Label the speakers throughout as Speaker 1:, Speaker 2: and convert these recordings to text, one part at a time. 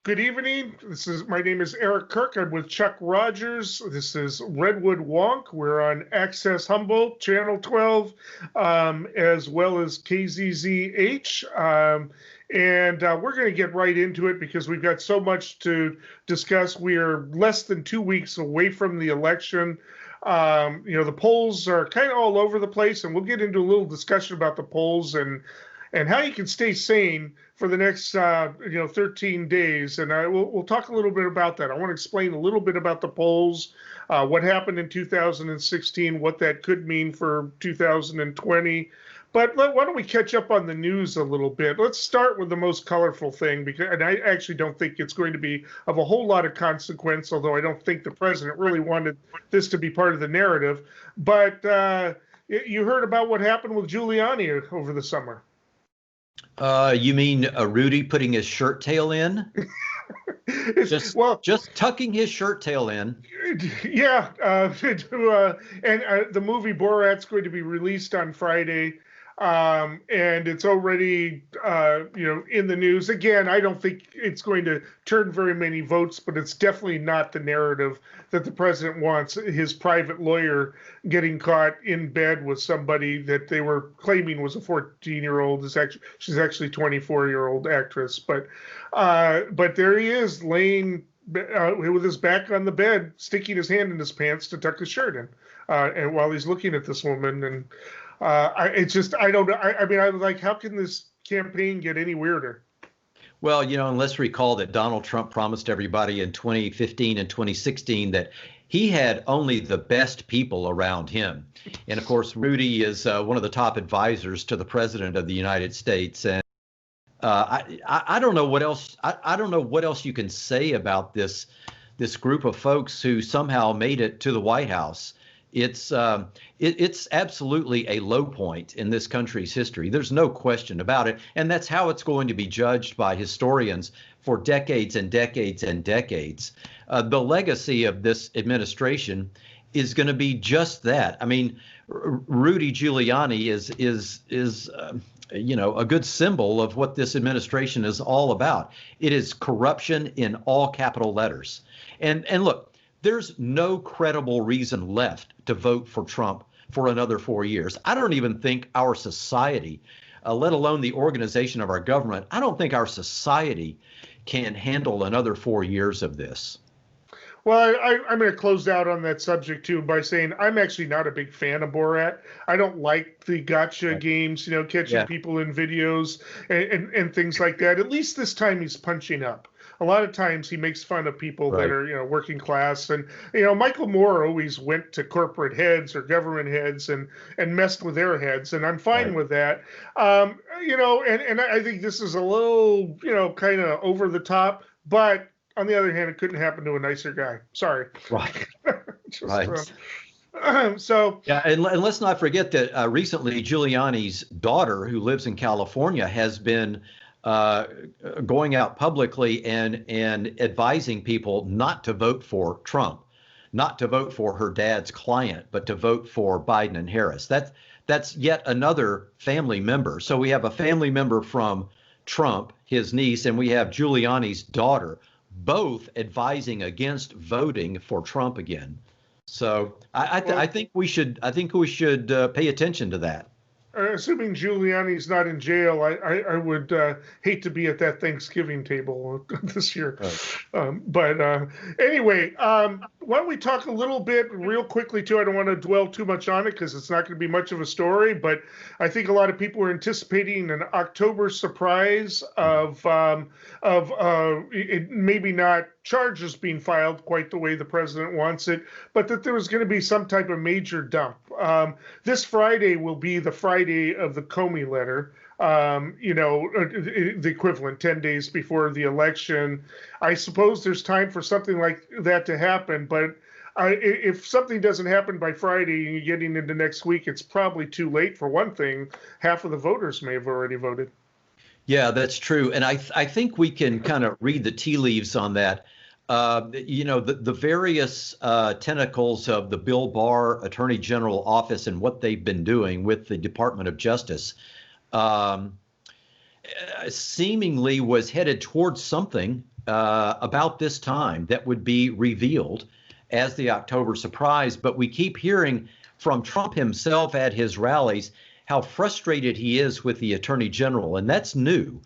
Speaker 1: Good evening. My name is Eric Kirk. I'm with Chuck Rogers. This is Redwood Wonk. We're on Access Humboldt, Channel 12, as well as KZZH. And we're going to get right into it because we've got so much to discuss. We are less than 2 weeks away from the election. The polls are kind of all over the place, and we'll get into a little discussion about the polls and how you can stay sane for the next 13 days. And we'll talk a little bit about that. I want to explain a little bit about the polls, what happened in 2016, what that could mean for 2020. But why don't we catch up on the news a little bit? Let's start with the most colorful thing, and I actually don't think it's going to be of a whole lot of consequence, although I don't think the president really wanted this to be part of the narrative. But you heard about what happened with Giuliani over the summer.
Speaker 2: You mean Rudy putting his shirt tail in? Just tucking his shirt tail in.
Speaker 1: Yeah, and the movie Borat's going to be released on Friday, and it's already in the news. Again, I don't think it's going to turn very many votes, but it's definitely not the narrative that the president wants. His private lawyer getting caught in bed with somebody that they were claiming was a 14-year-old. She's actually a 24-year-old actress, but there he is laying with his back on the bed, sticking his hand in his pants to tuck his shirt in, and while he's looking at this woman. And I don't know. I mean, I was like, how can this campaign get any weirder?
Speaker 2: Well, and let's recall that Donald Trump promised everybody in 2015 and 2016 that he had only the best people around him. And of course, Rudy is one of the top advisors to the president of the United States. And I don't know what else. I don't know what else you can say about this group of folks who somehow made it to the White House. It's absolutely a low point in this country's history. There's no question about it. And that's how it's going to be judged by historians for decades and decades and decades. The legacy of this administration is going to be just that. I mean, Rudy Giuliani is a good symbol of what this administration is all about. It is corruption in all capital letters. And look, there's no credible reason left to vote for Trump for another 4 years. I don't even think our society, let alone the organization of our government, I don't think our society can handle another 4 years of this.
Speaker 1: Well, I'm going to close out on that subject, too, by saying I'm actually not a big fan of Borat. I don't like the gotcha games, catching people in videos and things like that. At least this time he's punching up. A lot of times he makes fun of people that are, working class. And, Michael Moore always went to corporate heads or government heads and messed with their heads. And I'm fine with that. And I think this is a little, kind of over the top. But on the other hand, it couldn't happen to a nicer guy. Sorry.
Speaker 2: Right.
Speaker 1: So
Speaker 2: yeah, and let's not forget that recently Giuliani's daughter, who lives in California, has been going out publicly and advising people not to vote for Trump, not to vote for her dad's client, but to vote for Biden and Harris. That's yet another family member. So we have a family member from Trump, his niece, and we have Giuliani's daughter, both advising against voting for Trump again. So I think we should pay attention to that.
Speaker 1: Assuming Giuliani's not in jail, I would hate to be at that Thanksgiving table this year. But anyway, why don't we talk a little bit real quickly, too? I don't want to dwell too much on it because it's not going to be much of a story, but I think a lot of people are anticipating an October surprise of maybe not charges being filed quite the way the president wants it, but that there was going to be some type of major dump. This Friday will be the Friday of the Comey letter, the equivalent 10 days before the election. I suppose there's time for something like that to happen, but if something doesn't happen by Friday and you're getting into next week, it's probably too late. For one thing, half of the voters may have already voted.
Speaker 2: Yeah, that's true. And I think we can kind of read the tea leaves on that. The various tentacles of the Bill Barr Attorney General office and what they've been doing with the Department of Justice seemingly was headed towards something about this time that would be revealed as the October surprise. But we keep hearing from Trump himself at his rallies how frustrated he is with the attorney general, and that's new.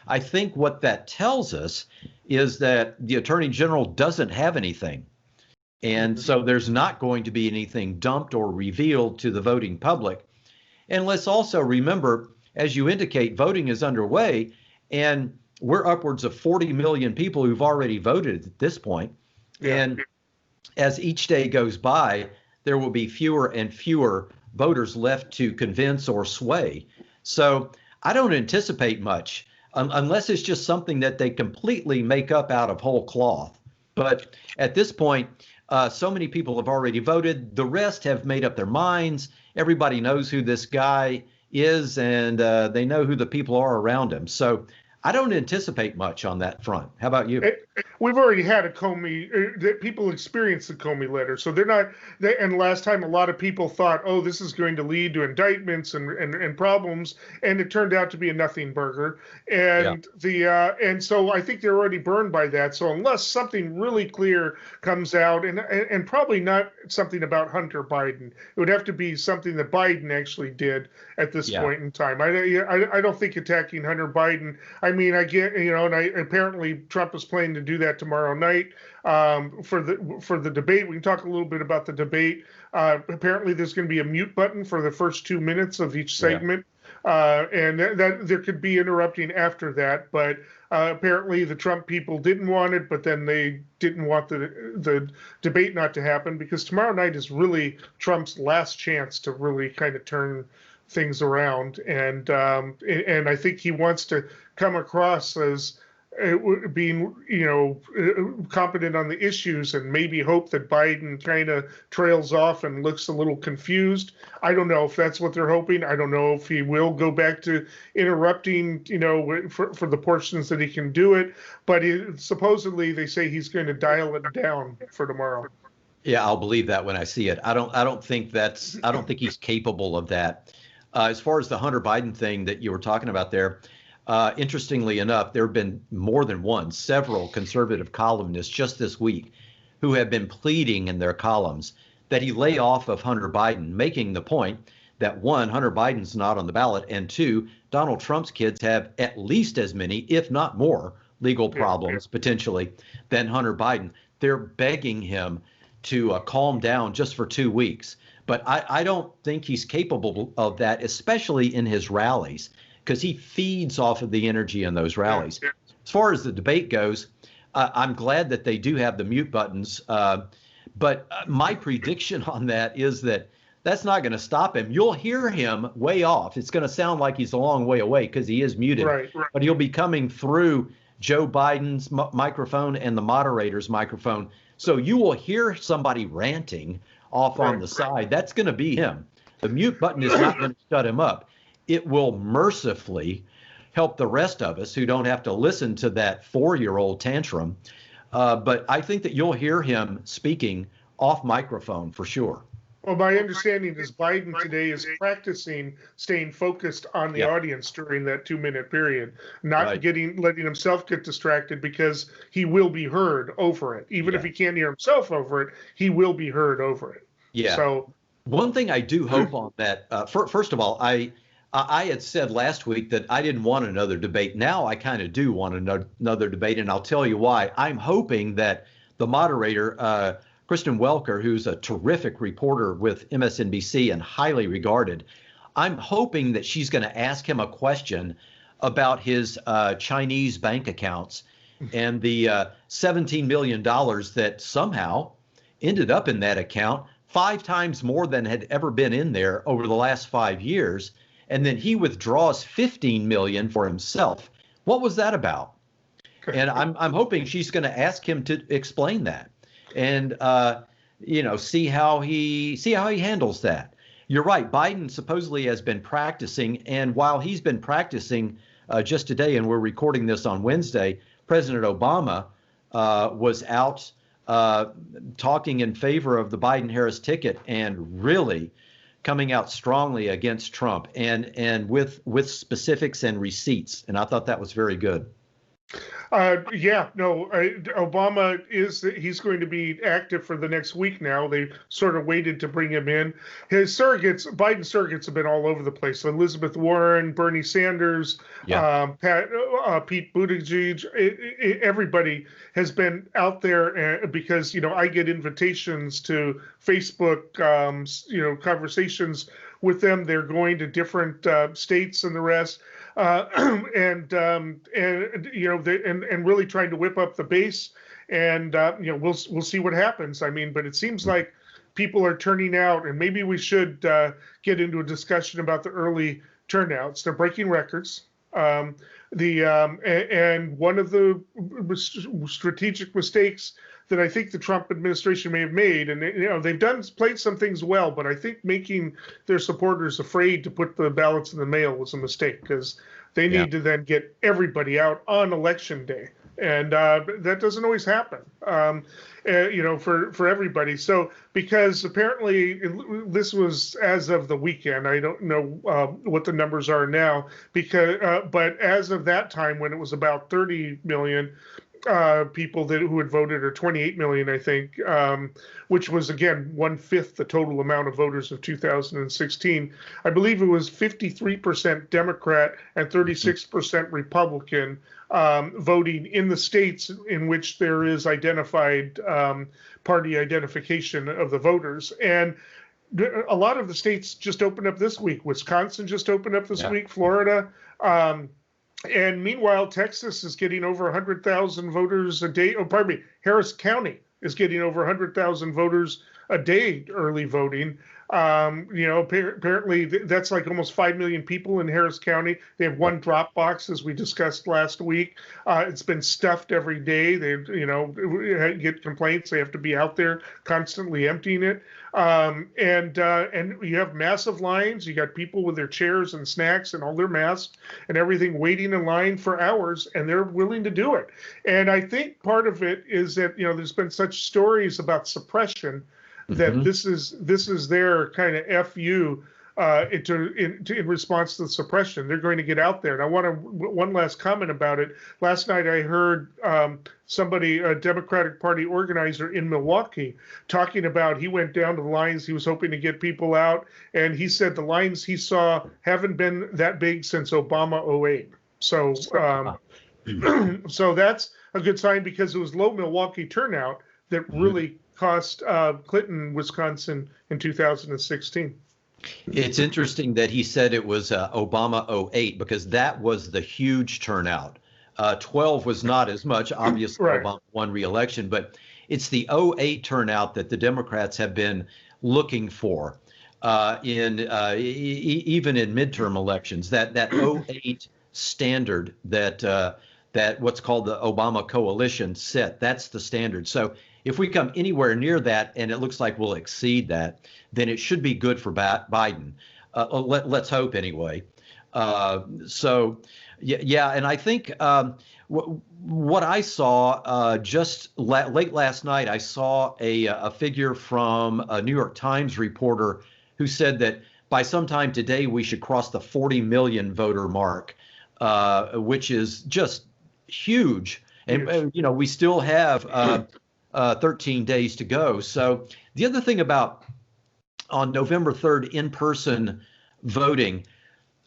Speaker 2: I think what that tells us is that the attorney general doesn't have anything. And so there's not going to be anything dumped or revealed to the voting public. And let's also remember, as you indicate, voting is underway, and we're upwards of 40 million people who've already voted at this point. Yeah. And as each day goes by, there will be fewer and fewer voters left to convince or sway. So I don't anticipate much unless it's just something that they completely make up out of whole cloth. But at this point, so many people have already voted. The rest have made up their minds. Everybody knows who this guy is, and they know who the people are around him. So I don't anticipate much on that front. How about you?
Speaker 1: We've already had a Comey, people experienced the Comey letter. So they're not, and last time a lot of people thought, oh, this is going to lead to indictments and problems. And it turned out to be a nothing burger. And and so I think they're already burned by that. So unless something really clear comes out, and probably not something about Hunter Biden, it would have to be something that Biden actually did at this point in time. I don't think attacking Hunter Biden, I mean, I get, and apparently Trump is planning to do that tomorrow night for the debate. We can talk a little bit about the debate. Apparently, there's going to be a mute button for the first 2 minutes of each segment, and that there could be interrupting after that. But apparently, the Trump people didn't want it, but then they didn't want the debate not to happen, because tomorrow night is really Trump's last chance to really kind of turn things around, and I think he wants to come across as being, competent on the issues, and maybe hope that Biden kind of trails off and looks a little confused. I don't know if that's what they're hoping. I don't know if he will go back to interrupting, for the portions that he can do it. But supposedly they say he's going to dial it down for tomorrow.
Speaker 2: Yeah, I'll believe that when I see it. I don't think he's capable of that. As far as the Hunter Biden thing that you were talking about there, interestingly enough, there have been more than several conservative columnists just this week who have been pleading in their columns that he lay off of Hunter Biden, making the point that, one, Hunter Biden's not on the ballot, and two, Donald Trump's kids have at least as many, if not more, legal problems potentially than Hunter Biden. They're begging him to calm down just for 2 weeks. But I don't think he's capable of that, especially in his rallies, because he feeds off of the energy in those rallies. As far as the debate goes, I'm glad that they do have the mute buttons. But my prediction on that is that that's not going to stop him. You'll hear him way off. It's going to sound like he's a long way away because he is muted. Right. But he'll be coming through Joe Biden's microphone and the moderator's microphone. So you will hear somebody ranting off on the side. That's going to be him. The mute button is not going to shut him up. It will mercifully help the rest of us who don't have to listen to that 4-year-old tantrum. But I think that you'll hear him speaking off microphone for sure.
Speaker 1: Well, my understanding is Biden today is practicing staying focused on the audience during that 2-minute period, not letting himself get distracted, because he will be heard over it. Even if he can't hear himself over it, he will be heard over it.
Speaker 2: Yeah. So one thing I do hope on that, first of all, I had said last week that I didn't want another debate. Now I kind of do want another debate, and I'll tell you why. I'm hoping that the moderator, Kristen Welker, who's a terrific reporter with MSNBC and highly regarded, I'm hoping that she's going to ask him a question about his Chinese bank accounts and the $17 million that somehow ended up in that account, 5 times more than had ever been in there over the last 5 years. And then he withdraws $15 million for himself. What was that about? And I'm hoping she's going to ask him to explain that, and see how he handles that. You're right. Biden supposedly has been practicing, and while he's been practicing just today, and we're recording this on Wednesday, President Obama was out talking in favor of the Biden-Harris ticket and really coming out strongly against Trump, and with specifics and receipts. And I thought that was very good.
Speaker 1: Yeah, no, Obama he's going to be active for the next week now. They sort of waited to bring him in. His surrogates, Biden surrogates have been all over the place. So Elizabeth Warren, Bernie Sanders,
Speaker 2: Yeah.
Speaker 1: Pete Buttigieg, everybody has been out there because, I get invitations to Facebook, conversations with them. They're going to different states and the rest and and really trying to whip up the base, and we'll see what happens. I mean, but it seems like people are turning out, and maybe we should get into a discussion about the early turnouts. They're breaking records. And one of the strategic mistakes that I think the Trump administration may have made, and they've played some things well, but I think making their supporters afraid to put the ballots in the mail was a mistake because they
Speaker 2: Yeah.
Speaker 1: need to then get everybody out on election day, and that doesn't always happen. For everybody. So because apparently this was as of the weekend, I don't know what the numbers are now, but as of that time when it was about 30 million people who had voted, or 28 million, I think, which was again 1/5 the total amount of voters of 2016. I believe it was 53% Democrat and 36% Republican voting in the states in which there is identified party identification of the voters. And a lot of the states just opened up this week. Wisconsin just opened up this week. Florida. And meanwhile, Texas is getting over 100,000 voters a day. Oh, pardon me. Harris County is getting over 100,000 voters a day early voting. Apparently that's like almost 5 million people in Harris County. They have one drop box, as we discussed last week. It's been stuffed every day. They, get complaints. They have to be out there constantly emptying it. And you have massive lines. You got people with their chairs and snacks and all their masks and everything waiting in line for hours, and they're willing to do it. And I think part of it is that, there's been such stories about suppression that this is their kind of FU in response to the suppression. They're going to get out there. And I want one last comment about it. Last night I heard somebody, a Democratic Party organizer in Milwaukee, talking about he went down to the lines. He was hoping to get people out. And he said the lines he saw haven't been that big since Obama '08. So, so that's a good sign because it was low Milwaukee turnout that really cost Clinton, Wisconsin in 2016.
Speaker 2: It's interesting that he said it was Obama '08 because that was the huge turnout. 12 was not as much. Obviously, right. Obama won re-election, but it's the '08 turnout that the Democrats have been looking for even in midterm elections. That '08 standard that what's called the Obama coalition set. That's the standard. So if we come anywhere near that, and it looks like we'll exceed that, then it should be good for Biden. Let's hope anyway. And I think what I saw just late last night, I saw a figure from a New York Times reporter who said that by sometime today we should cross the 40 million voter mark, which is just huge. And we still have 13 days to go. So the other thing about on November 3rd in-person voting,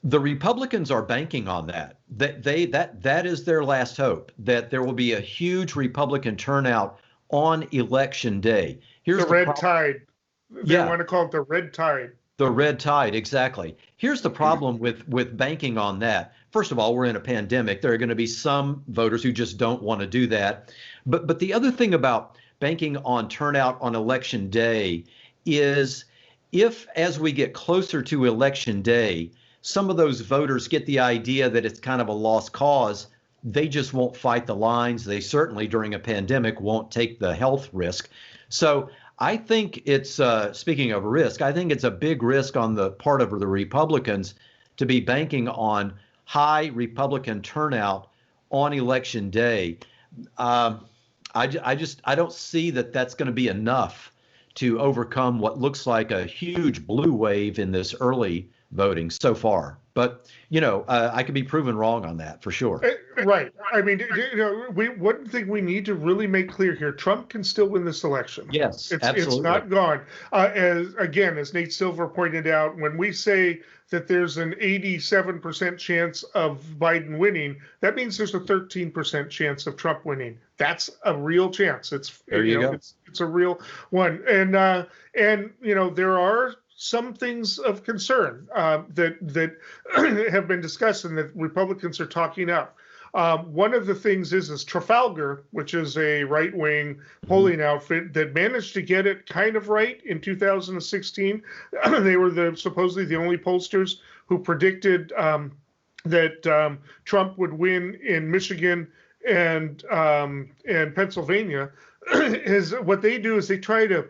Speaker 2: the Republicans are banking on that. That is their last hope, that there will be a huge Republican turnout on election day. Here's
Speaker 1: the red tide. They want to call it the red tide.
Speaker 2: The red tide, exactly. Here's the problem with banking on that. First of all, we're in a pandemic. There are going to be some voters who just don't want to do that. But the other thing about banking on turnout on election day is if, as we get closer to election day, some of those voters get the idea that it's kind of a lost cause, they just won't fight the lines. They certainly, during a pandemic, won't take the health risk. So I think it's, speaking of risk, I think it's a big risk on the part of the Republicans to be banking on high Republican turnout on election day. I don't see that that's going to be enough to overcome what looks like a huge blue wave in this early voting so far. But, I could be proven wrong on that for sure.
Speaker 1: Right. I mean, one thing we need to really make clear here: Trump can still win this election.
Speaker 2: Yes,
Speaker 1: It's
Speaker 2: absolutely.
Speaker 1: not gone. As Nate Silver pointed out, when we say that there's an 87% chance of Biden winning, that means there's a 13% chance of Trump winning. That's a real chance.
Speaker 2: There you go.
Speaker 1: It's a real one. And there are some things of concern that have been discussed and that Republicans are talking up. One of the things is Trafalgar, which is a right-wing polling outfit that managed to get it kind of right in 2016. They were supposedly the only pollsters who predicted that Trump would win in Michigan and Pennsylvania. What they do is they try to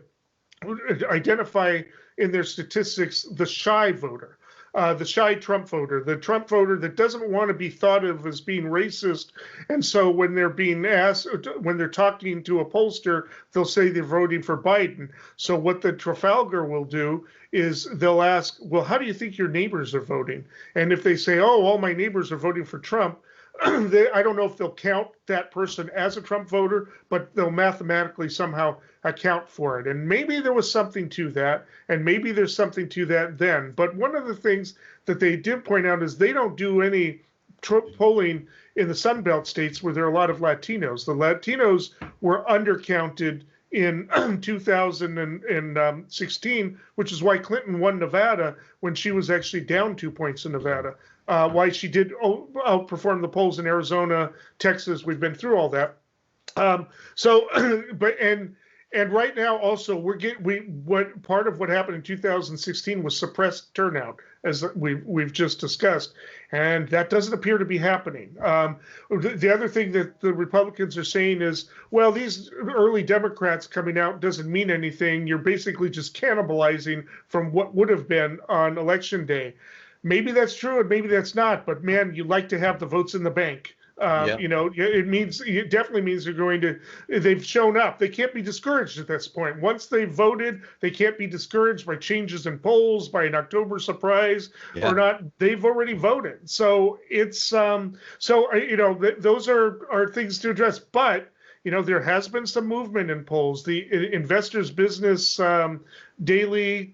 Speaker 1: identify in their statistics the shy voter, the shy Trump voter, the Trump voter that doesn't want to be thought of as being racist. And so when they're being asked, when they're talking to a pollster, they'll say they're voting for Biden. So what the Trafalgar will do is they'll ask, well, how do you think your neighbors are voting? And if they say, oh, all my neighbors are voting for Trump, I don't know if they'll count that person as a Trump voter, but they'll mathematically somehow account for it. And maybe there was something to that, and maybe there's something to that then. But one of the things that they did point out is they don't do any polling in the Sun Belt states where there are a lot of Latinos. The Latinos were undercounted in 2016, which is why Clinton won Nevada when she was actually down 2 points in Nevada. Why she did outperform the polls in Arizona, Texas. We've been through all that. And right now also what part of what happened in 2016 was suppressed turnout, as we've just discussed, and that doesn't appear to be happening. The other thing that the Republicans are saying is, well, these early Democrats coming out doesn't mean anything. You're basically just cannibalizing from what would have been on Election Day. Maybe that's true and maybe that's not, but man, you like to have the votes in the bank. It definitely means they've shown up. They can't be discouraged at this point. Once they've voted, they can't be discouraged by changes in polls, by an October surprise or not. They've already voted. So it's, those are things to address. But, there has been some movement in polls. The Investors Business daily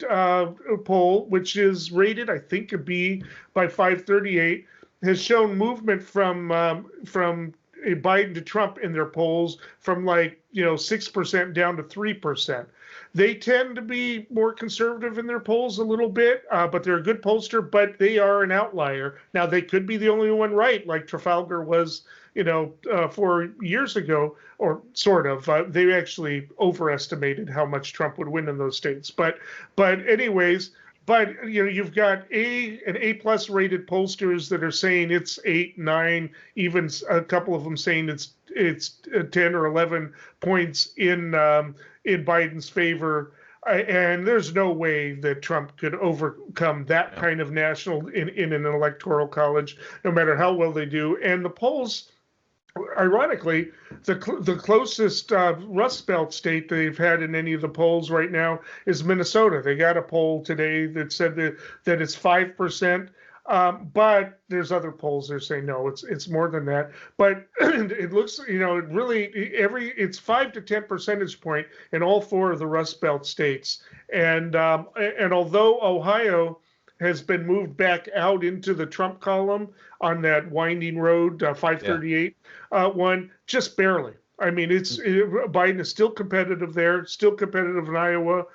Speaker 1: poll, which is rated, I think, a B by 538, has shown movement from Biden to Trump in their polls from 6% down to 3%. They tend to be more conservative in their polls a little bit, but they're a good pollster, but they are an outlier. Now, they could be the only one right, like Trafalgar was 4 years ago, or sort of. They actually overestimated how much Trump would win in those states. But anyways, you've got an A+ rated pollsters that are saying it's 8, 9, even a couple of them saying it's 10 or 11 points in Biden's favor. And there's no way that Trump could overcome that kind of national in an electoral college, no matter how well they do. And the polls, ironically, the closest Rust Belt state they've had in any of the polls right now is Minnesota. They got a poll today that said that it's 5%, but there's other polls that are saying no, it's more than that. But it looks, it's 5 to 10 percentage point in all 4 of the Rust Belt states, and although Ohio has been moved back out into the Trump column on that winding road, 538 one, just barely. I mean, Biden is still competitive there, still competitive in Iowa.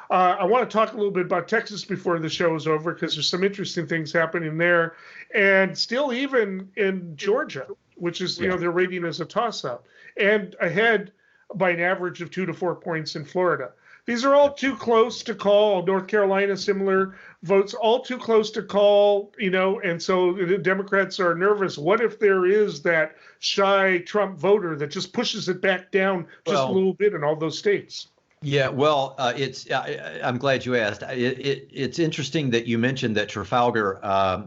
Speaker 1: I want to talk a little bit about Texas before the show is over, because there's some interesting things happening there, and still even in Georgia, which is, they're rating as a toss-up, and ahead by an average of 2 to 4 points in Florida. These are all too close to call. North Carolina, similar votes, all too close to call, and so the Democrats are nervous. What if there is that shy Trump voter that just pushes it back down just a little bit in all those states?
Speaker 2: Yeah, well, I'm glad you asked. It's interesting that you mentioned that Trafalgar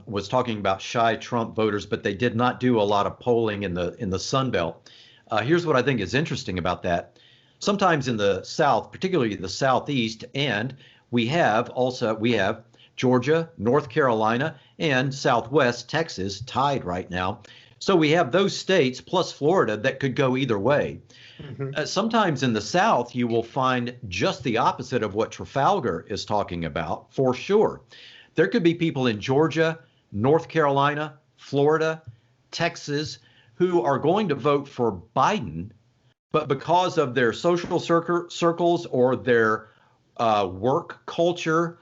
Speaker 2: was talking about shy Trump voters, but they did not do a lot of polling in the Sun Belt. Here's what I think is interesting about that. Sometimes in the South, particularly the Southeast, and we have Georgia, North Carolina, and Southwest Texas tied right now. So we have those states plus Florida that could go either way. Sometimes in the South, you will find just the opposite of what Trafalgar is talking about, for sure. There could be people in Georgia, North Carolina, Florida, Texas, who are going to vote for Biden, but because of their social circles or their work culture,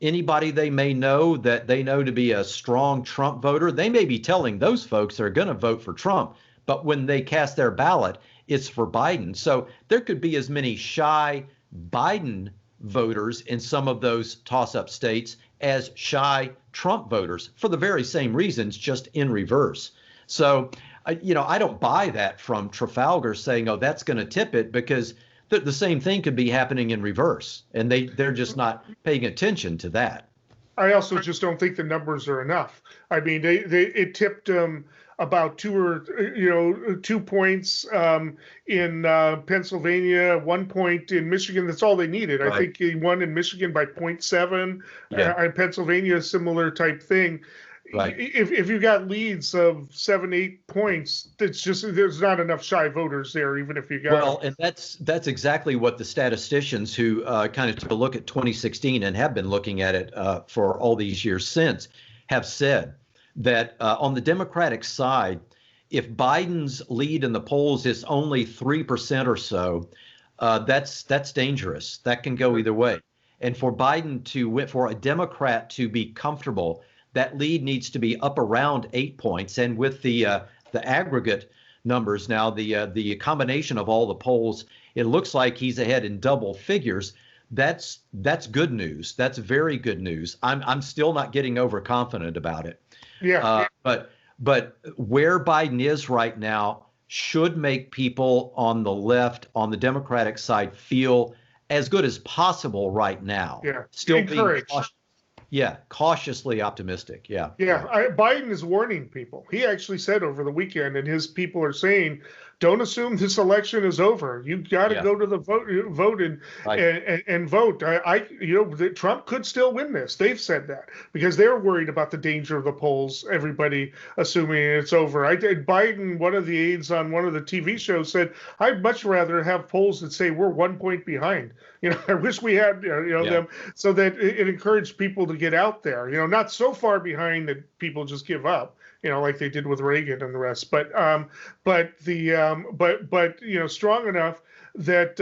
Speaker 2: anybody they may know that they know to be a strong Trump voter, they may be telling those folks they're going to vote for Trump, but when they cast their ballot, it's for Biden. So there could be as many shy Biden voters in some of those toss-up states as shy Trump voters for the very same reasons, just in reverse. So, I don't buy that from Trafalgar saying, oh, that's going to tip it, because the same thing could be happening in reverse, and they're just not paying attention to that.
Speaker 1: I also just don't think the numbers are enough. I mean, it tipped about 2 points in Pennsylvania, 1 point in Michigan. That's all they needed. Right. I think he won in Michigan by 0.7. In Pennsylvania, similar type thing. Right. If you got leads of 7, 8 points, it's just there's not enough shy voters there, even if you got.
Speaker 2: And that's exactly what the statisticians who kind of took a look at 2016 and have been looking at it for all these years since have said that on the Democratic side, if Biden's lead in the polls is only 3% or so, that's dangerous. That can go either way. And for Biden to win, for a Democrat to be comfortable, that lead needs to be up around 8 points. And with the aggregate numbers now, the combination of all the polls, it looks like he's ahead in double figures. That's good news. That's very good news. I'm still not getting overconfident about it.
Speaker 1: Yeah.
Speaker 2: But where Biden is right now should make people on the left, on the Democratic side, feel as good as possible right now.
Speaker 1: Yeah.
Speaker 2: Still
Speaker 1: encouraged.
Speaker 2: Cautiously optimistic. Yeah.
Speaker 1: Biden is warning people. He actually said over the weekend, and his people are saying, don't assume this election is over. You got to go to the vote and vote. Trump could still win this. They've said that because they're worried about the danger of the polls. Everybody assuming it's over. Biden, one of the aides on one of the TV shows, said, "I'd much rather have polls that say we're 1 point behind. I wish we had them, so that it encouraged people to get out there. Not so far behind that people just give up." Like they did with Reagan and the rest, but strong enough that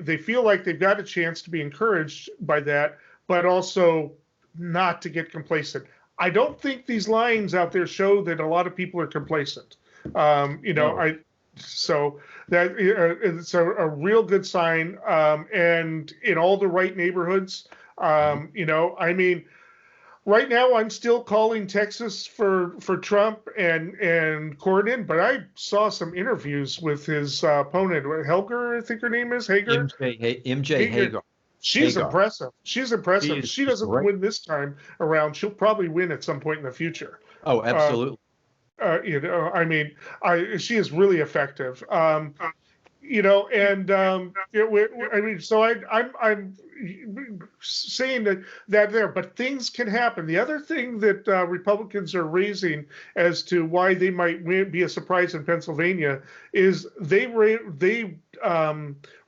Speaker 1: they feel like they've got a chance to be encouraged by that, but also not to get complacent. I don't think these lines out there show that a lot of people are complacent. No. So that it's a real good sign, and in all the right neighborhoods. Right now, I'm still calling Texas for Trump and Cornyn, but I saw some interviews with his opponent, Helger, I think her name is, Hager.
Speaker 2: MJ Hager.
Speaker 1: She's impressive. If she doesn't win this time around, she'll probably win at some point in the future.
Speaker 2: Oh, absolutely.
Speaker 1: She is really effective. I'm saying that there, but things can happen. The other thing that Republicans are raising as to why they might be a surprise in Pennsylvania is they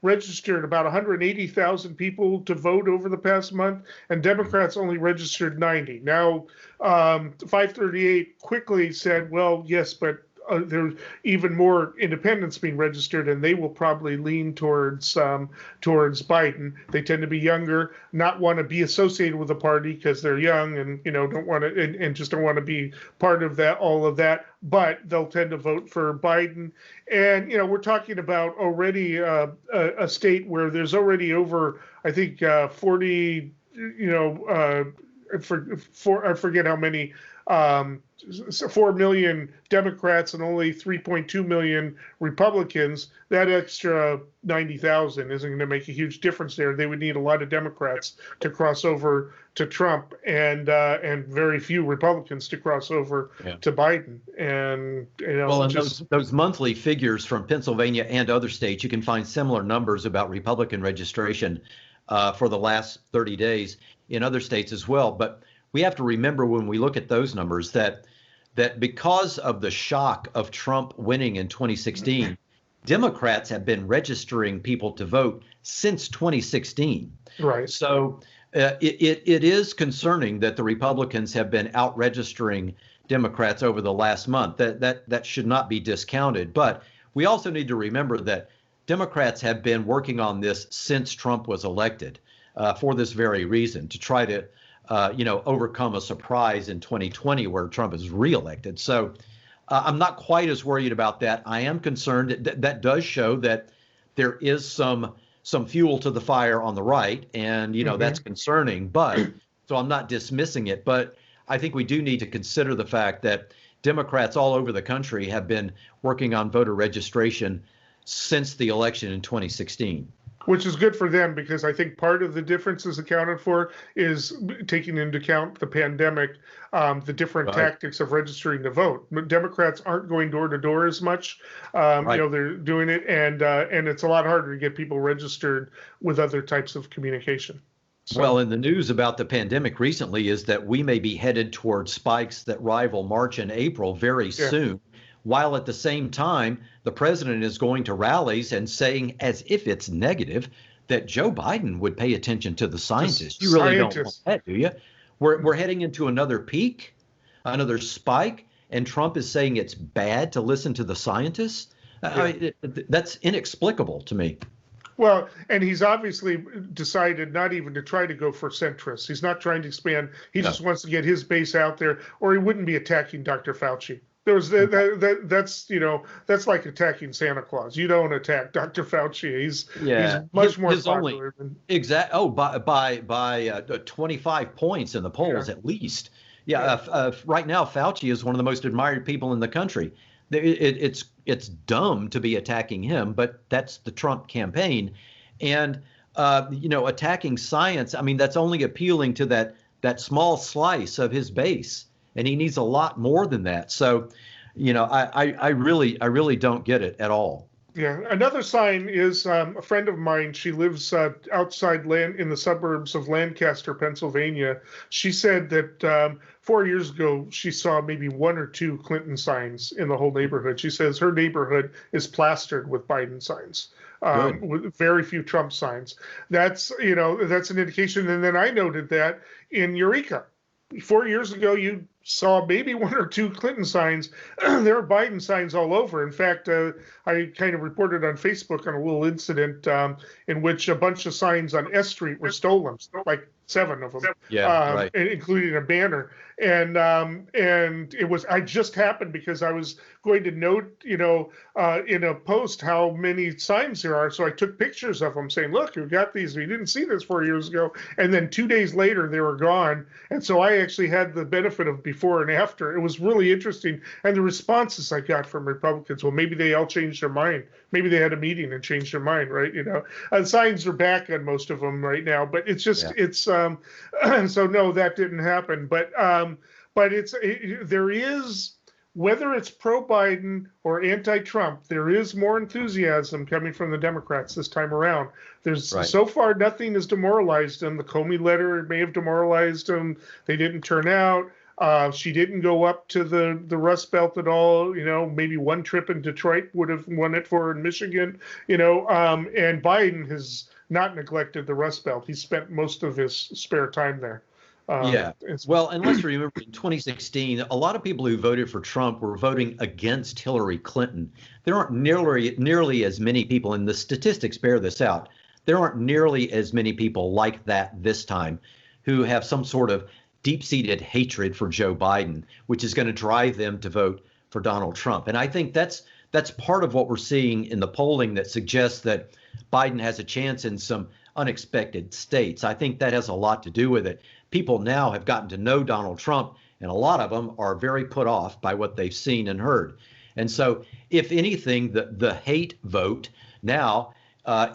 Speaker 1: registered about 180,000 people to vote over the past month, and Democrats only registered 90. Now, 538 quickly said, well, yes, but there's even more independents being registered, and they will probably lean towards Biden. They tend to be younger, not want to be associated with the party because they're young and don't want to and just don't want to be part of that, all of that. But they'll tend to vote for Biden. And we're talking about already a state where there's already over, I think, 40. I forget how many. 4 million Democrats and only 3.2 million Republicans. That extra 90,000 isn't going to make a huge difference there. They would need a lot of Democrats to cross over to Trump and very few Republicans to cross over to Biden. And
Speaker 2: those monthly figures from Pennsylvania and other states, you can find similar numbers about Republican registration for the last 30 days. in other states as well. But we have to remember when we look at those numbers that because of the shock of Trump winning in 2016, Democrats have been registering people to vote since 2016.
Speaker 1: Right.
Speaker 2: So it is concerning that the Republicans have been out registering Democrats over the last month. That should not be discounted. But we also need to remember that Democrats have been working on this since Trump was elected for this very reason, to try to overcome a surprise in 2020 where Trump is reelected. So I'm not quite as worried about that. I am concerned that does show that there is some fuel to the fire on the right, and that's concerning. But so I'm not dismissing it, but I think we do need to consider the fact that Democrats all over the country have been working on voter registration since the election in 2016.
Speaker 1: Which is good for them, because I think part of the differences accounted for is taking into account the pandemic, the different tactics of registering to vote. Democrats aren't going door to door as much. They're doing it, and it's a lot harder to get people registered with other types of communication. So.
Speaker 2: Well, and the news about the pandemic recently is that we may be headed towards spikes that rival March and April very soon. While at the same time, the president is going to rallies and saying, as if it's negative, that Joe Biden would pay attention to the scientists. You really don't want that, do you? We're heading into another peak, another spike, and Trump is saying it's bad to listen to the scientists? That's inexplicable to me.
Speaker 1: Well, and he's obviously decided not even to try to go for centrists. He's not trying to expand. He just wants to get his base out there, or he wouldn't be attacking Dr. Fauci. That's like attacking Santa Claus. You don't attack Dr. Fauci. He's much more popular than
Speaker 2: by 25 points in the polls at least. Right now Fauci is one of the most admired people in the country. It's dumb to be attacking him, but that's the Trump campaign, and attacking science. I mean, that's only appealing to that small slice of his base. And he needs a lot more than that. So, I really don't get it at all.
Speaker 1: Yeah. Another sign is a friend of mine. She lives outside in the suburbs of Lancaster, Pennsylvania. She said that 4 years ago, she saw maybe one or two Clinton signs in the whole neighborhood. She says her neighborhood is plastered with Biden signs. With very few Trump signs. That's an indication. And then I noted that in Eureka. 4 years ago, you saw maybe one or two Clinton signs. There are Biden signs all over. In fact, I kind of reported on Facebook on a little incident in which a bunch of signs on S Street were stolen, like 7 of them, including a banner. And I just happened because I was going to note, in a post how many signs there are. So I took pictures of them saying, look, we got these. We didn't see this 4 years ago. And then 2 days later, they were gone. And so I actually had the benefit of before and after. It was really interesting. And the responses I got from Republicans, well, maybe they all changed their mind. Maybe they had a meeting and changed their mind, right? Signs are back on most of them right now, but it's just, so no, that didn't happen. But there is, whether it's pro-Biden or anti-Trump, there is more enthusiasm coming from the Democrats this time around. So far, nothing has demoralized them. The Comey letter may have demoralized them. They didn't turn out. She didn't go up to the Rust Belt at all. Maybe one trip in Detroit would have won it for her in Michigan. And Biden has not neglected the Rust Belt. He spent most of his spare time there.
Speaker 2: Well, and let's remember in 2016, a lot of people who voted for Trump were voting against Hillary Clinton. There aren't nearly as many people, and the statistics bear this out. There aren't nearly as many people like that this time who have some sort of deep-seated hatred for Joe Biden, which is going to drive them to vote for Donald Trump. And I think that's part of what we're seeing in the polling that suggests that Biden has a chance in some unexpected states. I think that has a lot to do with it. People now have gotten to know Donald Trump, and a lot of them are very put off by what they've seen and heard. And so, if anything, the hate vote now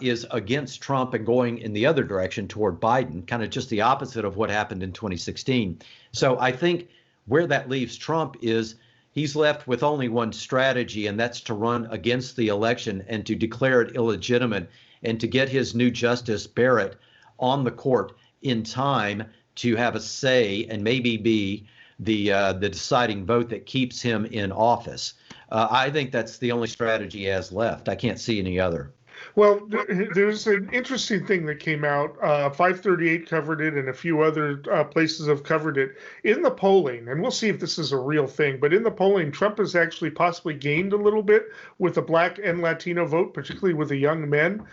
Speaker 2: is against Trump and going in the other direction toward Biden, kind of just the opposite of what happened in 2016. So I think where that leaves Trump is he's left with only one strategy, and that's to run against the election and to declare it illegitimate and to get his new Justice Barrett on the court in time to have a say and maybe be the deciding vote that keeps him in office. I think that's the only strategy he has left. I can't see any other.
Speaker 1: Well, there's an interesting thing that came out. 538 covered it, and a few other places have covered it. In the polling, and we'll see if this is a real thing, but in the polling, Trump has actually possibly gained a little bit with the Black and Latino vote, particularly with the young men.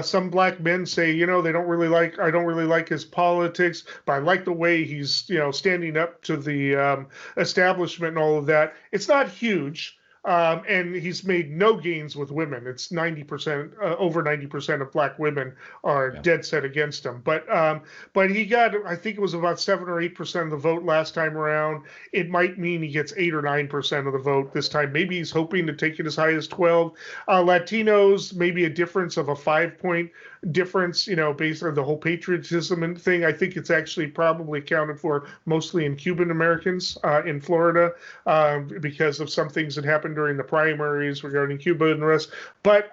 Speaker 1: Some Black men say, I don't really like his politics, but I like the way he's, standing up to the establishment and all of that. It's not huge. And he's made no gains with women. It's 90%, over 90% of Black women are dead set against him. But he got, I think it was about 7 or 8% of the vote last time around. It might mean he gets 8 or 9% of the vote this time. Maybe he's hoping to take it as high as 12. Latinos, maybe a difference of a 5-point difference, based on the whole patriotism and thing. I think it's actually probably accounted for mostly in Cuban Americans in Florida because of some things that happened during the primaries regarding Cuba and the rest. But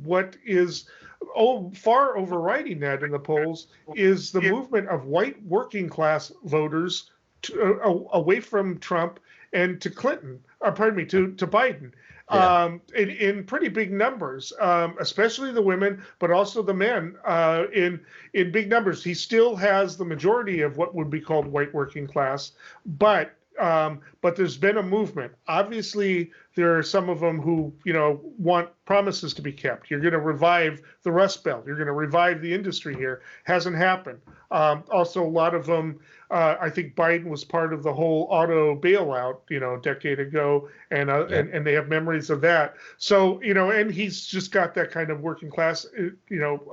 Speaker 1: what is far overriding that in the polls is the movement of white working class voters away from Trump and to Clinton, to Biden. Yeah. In pretty big numbers, especially the women, but also the men in big numbers. He still has the majority of what would be called white working class, but there's been a movement. Obviously, there are some of them who, want promises to be kept. You're going to revive the Rust Belt. You're going to revive the industry here. Hasn't happened. Also, a lot of them, I think Biden was part of the whole auto bailout, a decade ago, and they have memories of that. So, and he's just got that kind of working class,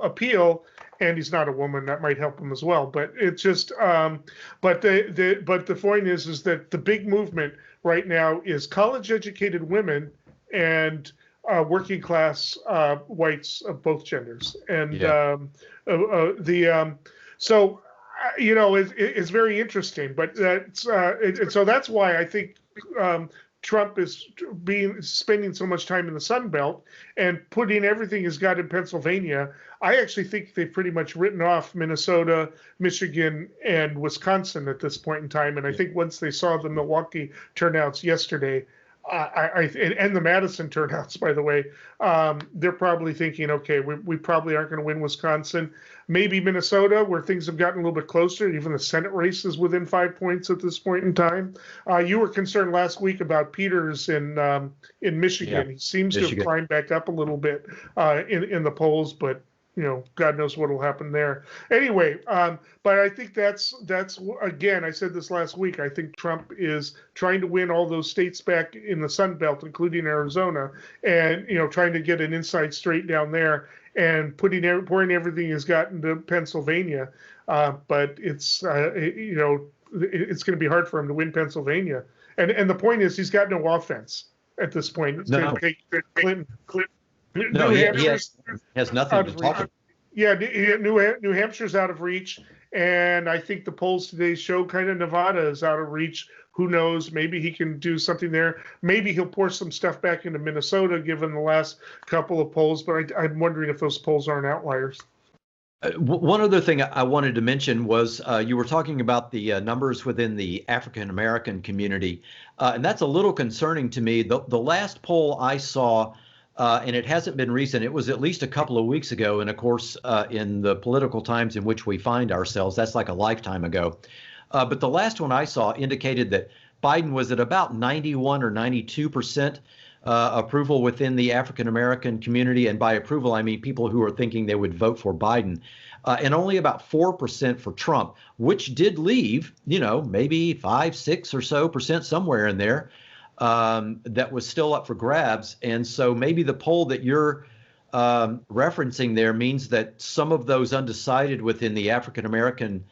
Speaker 1: appeal. And he's not a woman, that might help him as well. But it's just, but the point is that the big movement right now is college-educated women and working class whites of both genders, and so it's very interesting. But so that's why I think Trump is spending so much time in the Sun Belt and putting everything he's got in Pennsylvania. I actually think they've pretty much written off Minnesota, Michigan, and Wisconsin at this point in time. And I think once they saw the Milwaukee turnouts yesterday, and the Madison turnouts, by the way, they're probably thinking, okay, we probably aren't going to win Wisconsin. Maybe Minnesota, where things have gotten a little bit closer. Even the Senate race is within 5 points at this point in time. You were concerned last week about Peters in Michigan. Yeah, he seems to have climbed back up a little bit in the polls, but God knows what will happen there. Anyway, but I think that's again, I said this last week, I think Trump is trying to win all those states back in the Sun Belt, including Arizona, and trying to get an inside straight down there and pouring everything he's got into Pennsylvania. But it's it's going to be hard for him to win Pennsylvania. And the point is, he's got no offense at this point. It's going to take Clinton.
Speaker 2: No, he has nothing to talk about.
Speaker 1: Yeah, New Hampshire's out of reach, and I think the polls today show kind of Nevada is out of reach. Who knows? Maybe he can do something there. Maybe he'll pour some stuff back into Minnesota, given the last couple of polls. But I'm wondering if those polls aren't outliers.
Speaker 2: One other thing I wanted to mention was you were talking about the numbers within the African American community, and that's a little concerning to me. The last poll I saw. And it hasn't been recent. It was at least a couple of weeks ago. And of course, in the political times in which we find ourselves, that's like a lifetime ago. But the last one I saw indicated that Biden was at about 91 or 92% approval within the African American community. And by approval, I mean people who are thinking they would vote for Biden. And only about 4% for Trump, which did leave, maybe 5, 6 or so percent somewhere in there. That was still up for grabs. And so maybe the poll that you're referencing there means that some of those undecided within the African American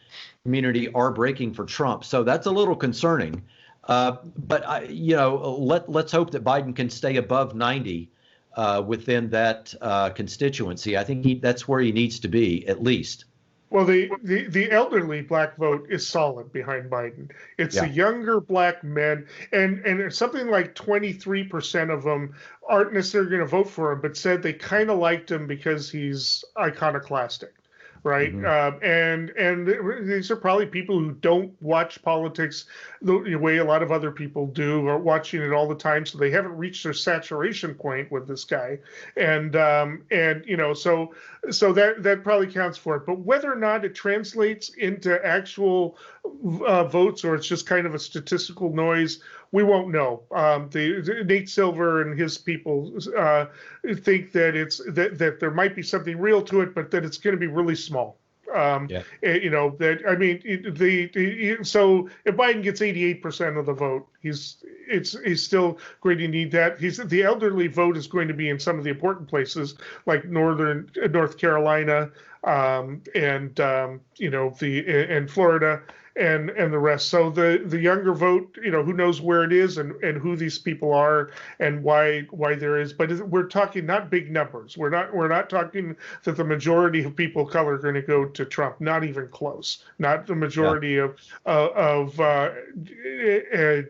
Speaker 2: community are breaking for Trump. So that's a little concerning. But let's hope that Biden can stay above 90 within that constituency. I think that's where he needs to be, at least.
Speaker 1: Well, the elderly black vote is solid behind Biden. It's the younger black men, and something like 23% of them aren't necessarily going to vote for him, but said they kind of liked him because he's iconoclastic. right?
Speaker 2: Hmm.
Speaker 1: And these are probably people who don't watch politics the way a lot of other people do, or watching it all the time, so they haven't reached their saturation point with this guy, and so that probably counts for it. But whether or not it translates into actual votes, or it's just kind of a statistical noise, we won't know. Nate Silver and his people think that that there might be something real to it, but that it's going to be really small.
Speaker 2: Yeah.
Speaker 1: That I mean, so if Biden gets 88% of the vote, he's still going to need that. The elderly vote is going to be in some of the important places like North Carolina, and Florida, and the rest. So the younger vote, who knows where it is, and who these people are, and why there is. But we're talking not big numbers. We're not talking that the majority of people of color are going to go to Trump. Not even close. Not the majority of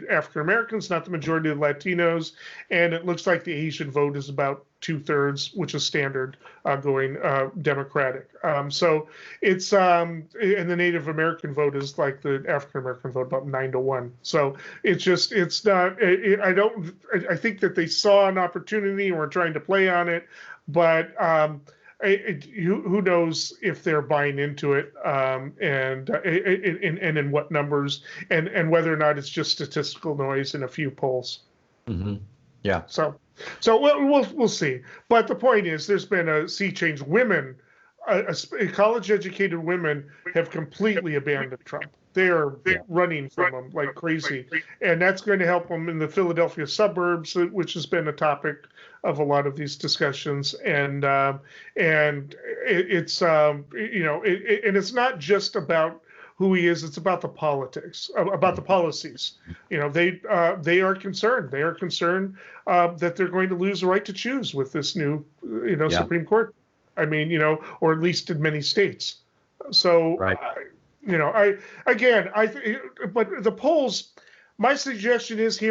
Speaker 1: African Americans. Not the majority of Latinos. And it looks like the Asian vote is about 2/3, which is standard, going Democratic. So it's and the Native American vote is like the African American vote, about 9-1. So it's not. I think that they saw an opportunity and were trying to play on it, but who knows if they're buying into it, and in what numbers, and whether or not it's just statistical noise in a few polls.
Speaker 2: Hmm. Yeah.
Speaker 1: So we'll see. But the point is, there's been a sea change. Women, college-educated women, have completely abandoned Trump. They're running from him like crazy, and that's going to help them in the Philadelphia suburbs, which has been a topic of a lot of these discussions. And it's and it's not just about who he is; it's about the politics, about the policies. They are concerned. They are concerned that they're going to lose the right to choose with this new, Supreme Court. I mean, or at least in many states. So,
Speaker 2: Right.
Speaker 1: But the polls. My suggestion is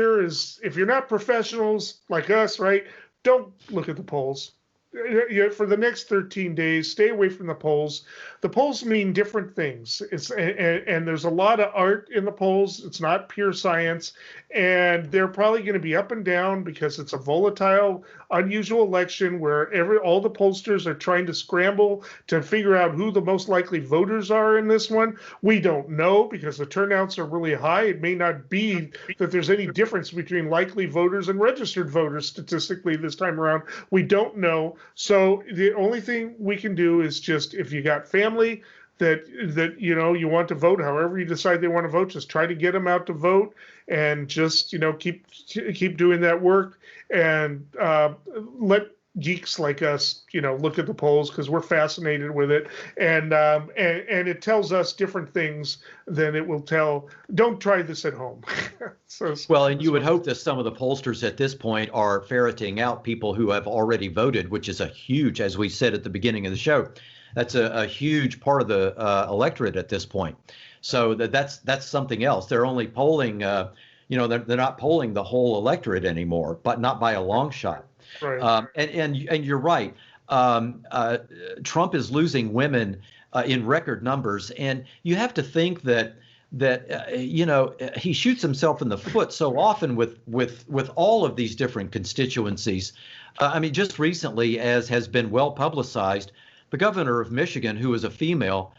Speaker 1: if you're not professionals like us, right? Don't look at the polls. For the next 13 days, stay away from the polls. The polls mean different things. And there's a lot of art in the polls. It's not pure science, and they're probably going to be up and down because it's a volatile, unusual election where all the pollsters are trying to scramble to figure out who the most likely voters are in this one. We don't know because the turnouts are really high. It may not be that there's any difference between likely voters and registered voters statistically this time around. We don't know. So the only thing we can do is just, if you got family that you want to vote, however you decide they want to vote, just try to get them out to vote, and just keep doing that work, and let geeks like us look at the polls, because we're fascinated with it, and it tells us different things than it will tell. Don't try this at home.
Speaker 2: Well, and you would hope that some of the pollsters at this point are ferreting out people who have already voted, which is a huge, as we said at the beginning of the show, that's a huge part of the electorate at this point. So that's something else. They're only polling, they're not polling the whole electorate anymore, but not by a long shot.
Speaker 1: Right.
Speaker 2: And you're right. Trump is losing women in record numbers, and you have to think that he shoots himself in the foot so often with all of these different constituencies. I mean, just recently, as has been well publicized, the governor of Michigan, who is a female,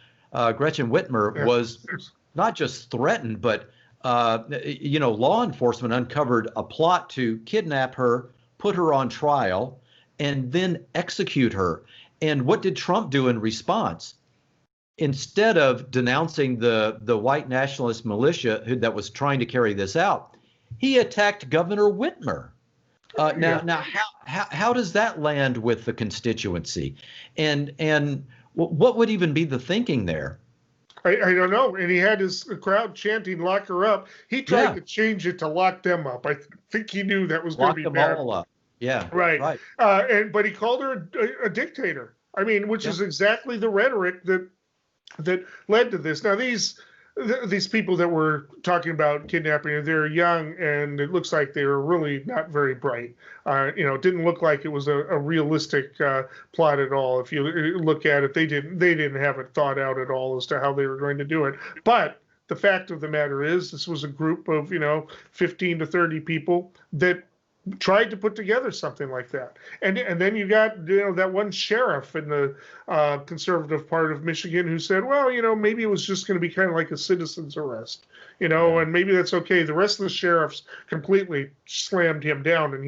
Speaker 2: Gretchen Whitmer, was not just threatened, but law enforcement uncovered a plot to kidnap her, put her on trial, and then execute her. And what did Trump do in response? Instead of denouncing the white nationalist militia that was trying to carry this out, he attacked Governor Whitmer. Now, how does that land with the constituency? And what would even be the thinking there?
Speaker 1: I don't know. And he had his crowd chanting, "Lock her up." He tried to change it to "Lock them up." I think he knew that was going to be bad.
Speaker 2: Lock them all up. Yeah.
Speaker 1: Right. But he called her a dictator. I mean, which is exactly the rhetoric that led to this. Now, these these people that were talking about kidnapping, they're young, and it looks like they were really not very bright. It didn't look like it was a realistic plot at all. If you look at it, they didn't have it thought out at all as to how they were going to do it. But the fact of the matter is, this was a group of 15 to 30 people that tried to put together something like that. And then you got that one sheriff in the conservative part of Michigan who said, well, maybe it was just going to be kind of like a citizen's arrest, and maybe that's okay. The rest of the sheriffs completely slammed him down, and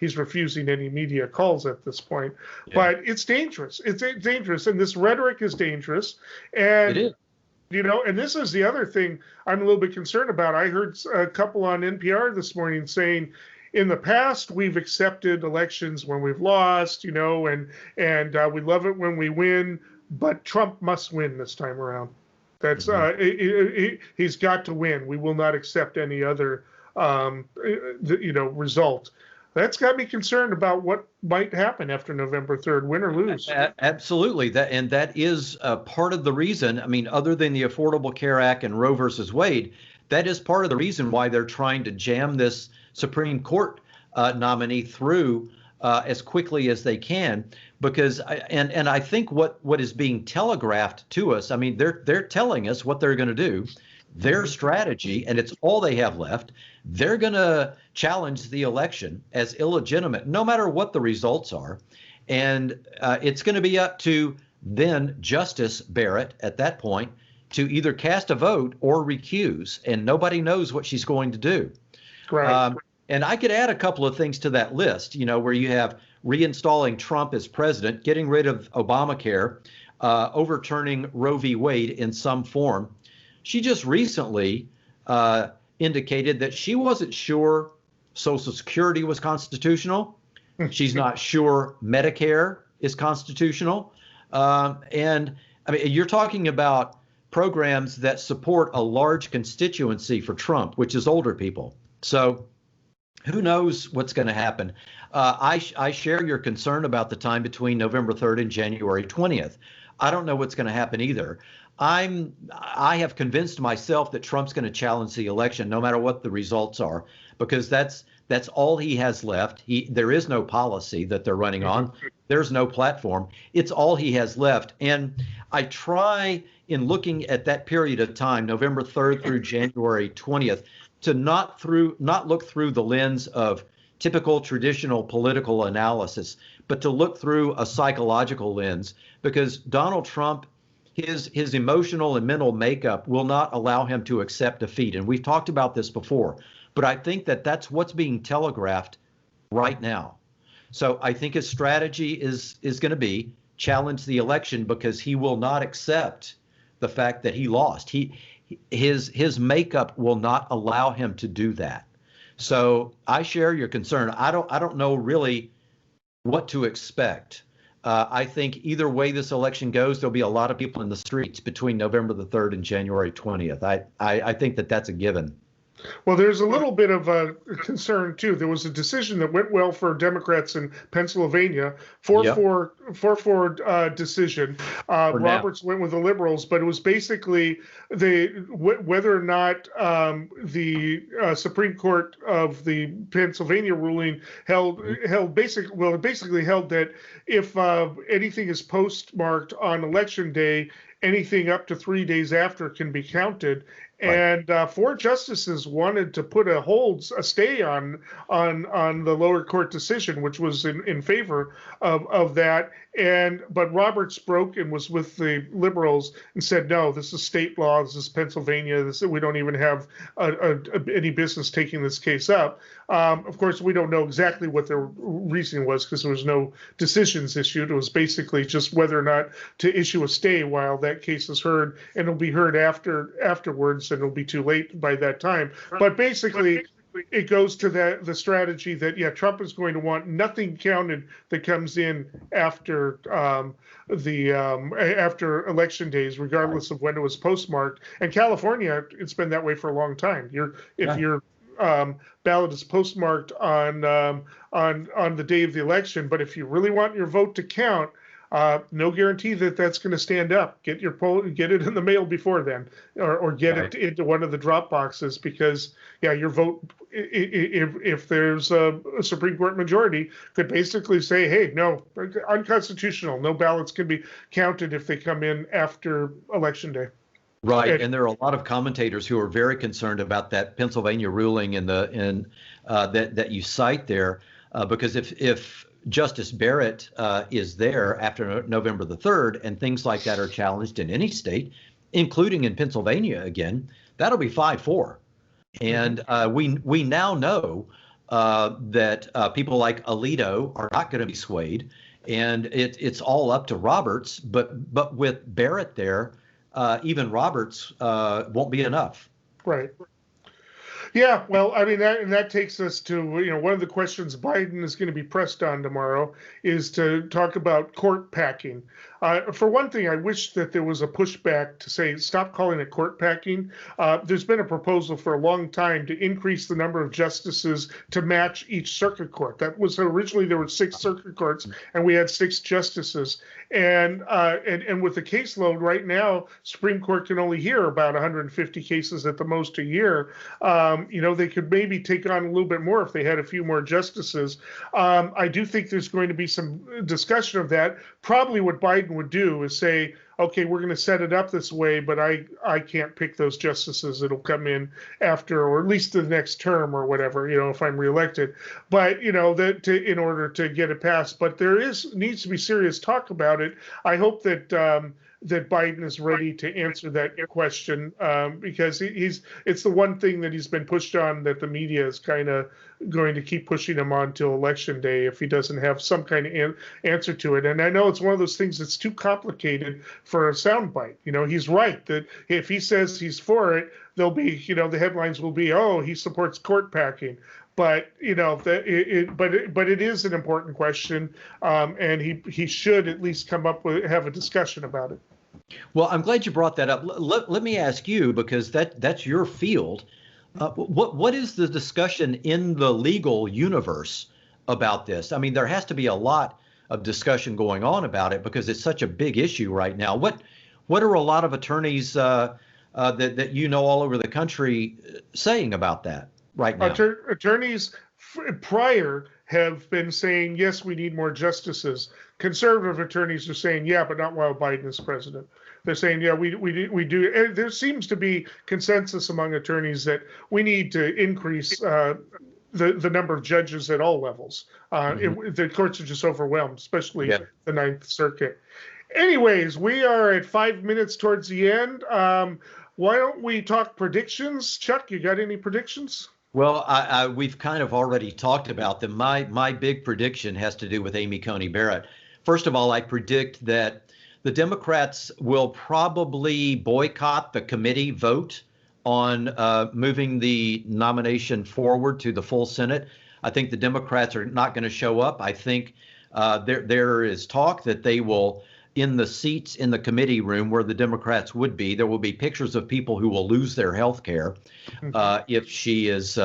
Speaker 1: he's refusing any media calls at this point. Yeah. But it's dangerous. It's dangerous, and this rhetoric is dangerous. And
Speaker 2: it is.
Speaker 1: And this is the other thing I'm a little bit concerned about. I heard a couple on NPR this morning saying, in the past, we've accepted elections when we've lost, and we love it when we win, but Trump must win this time around. That's he's got to win. We will not accept any other, result. That's got me concerned about what might happen after November 3rd, win or lose.
Speaker 2: Absolutely. That is part of the reason. I mean, other than the Affordable Care Act and Roe versus Wade, that is part of the reason why they're trying to jam this Supreme Court nominee through as quickly as they can, because I think what is being telegraphed to us, I mean, they're telling us what they're going to do, their strategy, and it's all they have left. They're going to challenge the election as illegitimate, no matter what the results are, and it's going to be up to then Justice Barrett at that point to either cast a vote or recuse, and nobody knows what she's going to do.
Speaker 1: Right.
Speaker 2: And I could add a couple of things to that list, where you have reinstalling Trump as president, getting rid of Obamacare, overturning Roe v. Wade in some form. She just recently indicated that she wasn't sure Social Security was constitutional. She's not sure Medicare is constitutional. And I mean, you're talking about programs that support a large constituency for Trump, which is older people. So who knows what's going to happen? I share your concern about the time between November 3rd and January 20th. I don't know what's going to happen either. I have convinced myself that Trump's going to challenge the election no matter what the results are, because that's all he has left. There is no policy that they're running on. There's no platform. It's all he has left. And I try, in looking at that period of time, November 3rd through January 20th, to not look through the lens of typical traditional political analysis, but to look through a psychological lens, because Donald Trump, his emotional and mental makeup will not allow him to accept defeat. And we've talked about this before, but I think that that's what's being telegraphed right now. So I think his strategy is going to be challenge the election, because he will not accept the fact that he lost. His makeup will not allow him to do that. So I share your concern. I don't know really what to expect. I think either way this election goes, there'll be a lot of people in the streets between November the 3rd and January 20th. I think that that's a given.
Speaker 1: Well, there's a little bit of a concern, too. There was a decision that went well for Democrats in Pennsylvania, 4-4 decision. Roberts went with the liberals, but it was basically whether or not the Supreme Court of the Pennsylvania ruling basically held that if anything is postmarked on Election Day, anything up to 3 days after can be counted. And 4 justices wanted to put a stay on the lower court decision, which was in favor of that. But Roberts broke and was with the liberals and said, no, this is state law. This is Pennsylvania. We don't even have any business taking this case up. Of course, we don't know exactly what their reasoning was, because there was no decisions issued. It was basically just whether or not to issue a stay while that case is heard, and it'll be heard afterwards, and it'll be too late by that time. But basically, it goes to the strategy that, Trump is going to want nothing counted that comes in after after election days, regardless of when it was postmarked. And California, it's been that way for a long time. If your ballot is postmarked on the day of the election, but if you really want your vote to count, No guarantee that that's going to stand up. Get your poll, get it in the mail before then, or get it into one of the drop boxes, because your vote, if there's a Supreme Court majority, could basically say, hey, no, unconstitutional. No ballots can be counted if they come in after Election Day.
Speaker 2: Right, and there are a lot of commentators who are very concerned about that Pennsylvania ruling that you cite there, because if Justice Barrett is there after November the 3rd and things like that are challenged in any state, including in Pennsylvania again, that'll be 5-4. And we now know that people like Alito are not going to be swayed, and it's all up to Roberts. But with Barrett there, even Roberts won't be enough.
Speaker 1: Right. Yeah, well, I mean, that takes us to, one of the questions Biden is going to be pressed on tomorrow is to talk about court packing. For one thing, I wish that there was a pushback to say, stop calling it court packing. There's been a proposal for a long time to increase the number of justices to match each circuit court. That was originally, there were 6 circuit courts and we had 6 justices. And with the caseload right now, Supreme Court can only hear about 150 cases at the most a year. They could maybe take on a little bit more if they had a few more justices. I do think there's going to be some discussion of that. Probably what Biden would do is say, okay, we're going to set it up this way, but I can't pick those justices that'll come in after, or at least the next term or whatever, if I'm reelected. But, in order to get it passed. But there needs to be serious talk about it. I hope that that Biden is ready to answer that question, because it's the one thing that he's been pushed on, that the media is kind of going to keep pushing him on till Election Day if he doesn't have some kind of answer to it. And I know it's one of those things that's too complicated for a soundbite. He's right that if he says he's for it, there'll be, the headlines will be, oh, he supports court packing. But but it is an important question, and he should at least have a discussion about it.
Speaker 2: Well, I'm glad you brought that up. Let me ask you, because that's your field. What is the discussion in the legal universe about this? I mean, there has to be a lot of discussion going on about it because it's such a big issue right now. What are a lot of attorneys that all over the country saying about that right now?
Speaker 1: Attorneys prior have been saying, yes, we need more justices. Conservative attorneys are saying, yeah, but not while Biden is president. They're saying, yeah, we do. And there seems to be consensus among attorneys that we need to increase the number of judges at all levels. The courts are just overwhelmed, especially the Ninth Circuit. Anyways, we are at 5 minutes towards the end. Why don't we talk predictions? Chuck, you got any predictions?
Speaker 2: Well, we've kind of already talked about them. My big prediction has to do with Amy Coney Barrett. First of all, I predict that the Democrats will probably boycott the committee vote on moving the nomination forward to the full Senate. I think the Democrats are not going to show up. I think there is talk that they will, in the seats in the committee room where the Democrats would be, there will be pictures of people who will lose their health care if she is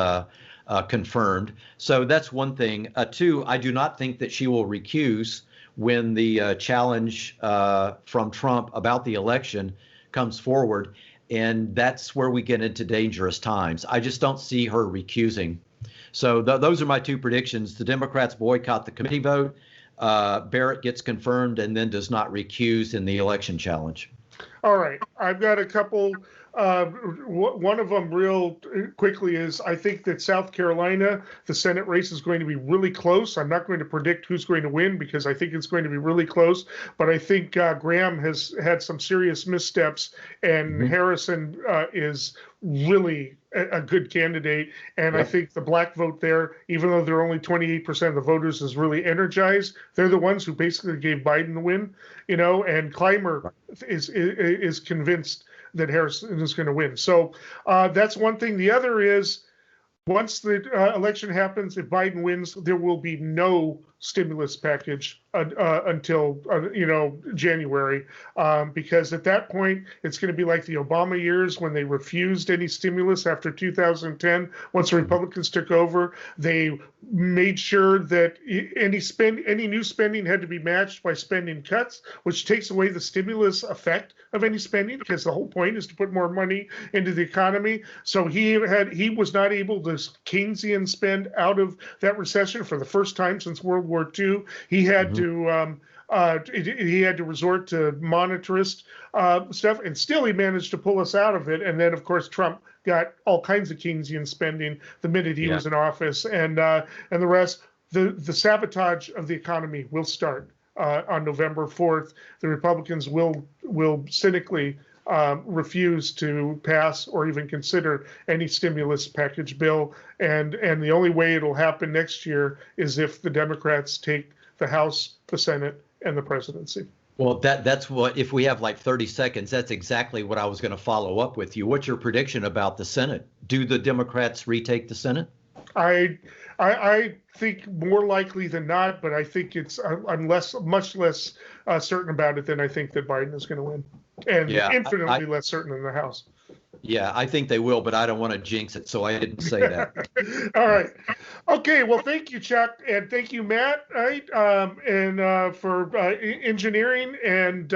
Speaker 2: confirmed. So that's one thing. 2, I do not think that she will recuse when the challenge from Trump about the election comes forward. And that's where we get into dangerous times. I just don't see her recusing. So those are my 2 predictions. The Democrats boycott the committee vote. Barrett gets confirmed and then does not recuse in the election challenge.
Speaker 1: All right. I've got a couple. One of them real quickly is I think that South Carolina, the Senate race is going to be really close. I'm not going to predict who's going to win because I think it's going to be really close. But I think Graham has had some serious missteps, and Harrison is really a good candidate. And I think the black vote there, even though they're only 28% of the voters, is really energized. They're the ones who basically gave Biden the win, and Clymer is convinced that Harrison is going to win. So that's one thing. The other is once the election happens, if Biden wins, there will be no stimulus package until January, because at that point it's going to be like the Obama years when they refused any stimulus after 2010. Once the Republicans took over, they made sure that any new spending had to be matched by spending cuts, which takes away the stimulus effect of any spending, because the whole point is to put more money into the economy. So he was not able to Keynesian spend out of that recession for the first time since World War II. He had he had to resort to monetarist stuff, and still he managed to pull us out of it. And then, of course, Trump got all kinds of Keynesian spending the minute he was in office, and the rest. The sabotage of the economy will start on November 4th. The Republicans will cynically refuse to pass or even consider any stimulus package bill, and the only way it'll happen next year is if the Democrats take the House, the Senate, and the presidency.
Speaker 2: Well, that's what, if we have like 30 seconds, that's exactly what I was going to follow up with you. What's your prediction about the Senate? Do the Democrats retake the Senate?
Speaker 1: I think more likely than not, but I think it's much less certain about it than I think that Biden is going to win, and infinitely less certain in the House.
Speaker 2: Yeah, I think they will, but I don't want to jinx it, so I didn't say that.
Speaker 1: All right. Okay. Well, thank you, Chuck, and thank you, Matt. Right, for engineering. And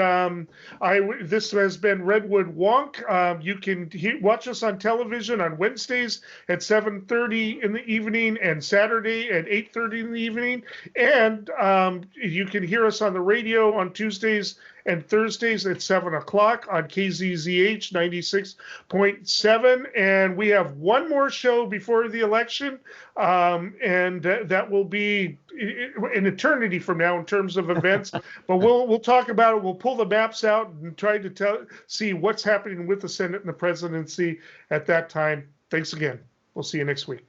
Speaker 1: this has been Redwood Wonk. You can watch us on television on Wednesdays at 7:30 in the evening and Saturday at 8:30 in the evening, and you can hear us on the radio on Tuesdays and Thursdays at 7 o'clock on KZZH 96.7. And we have one more show before the election, and that will be an eternity from now in terms of events. But we'll talk about it. We'll pull the maps out and try to see what's happening with the Senate and the presidency at that time. Thanks again. We'll see you next week.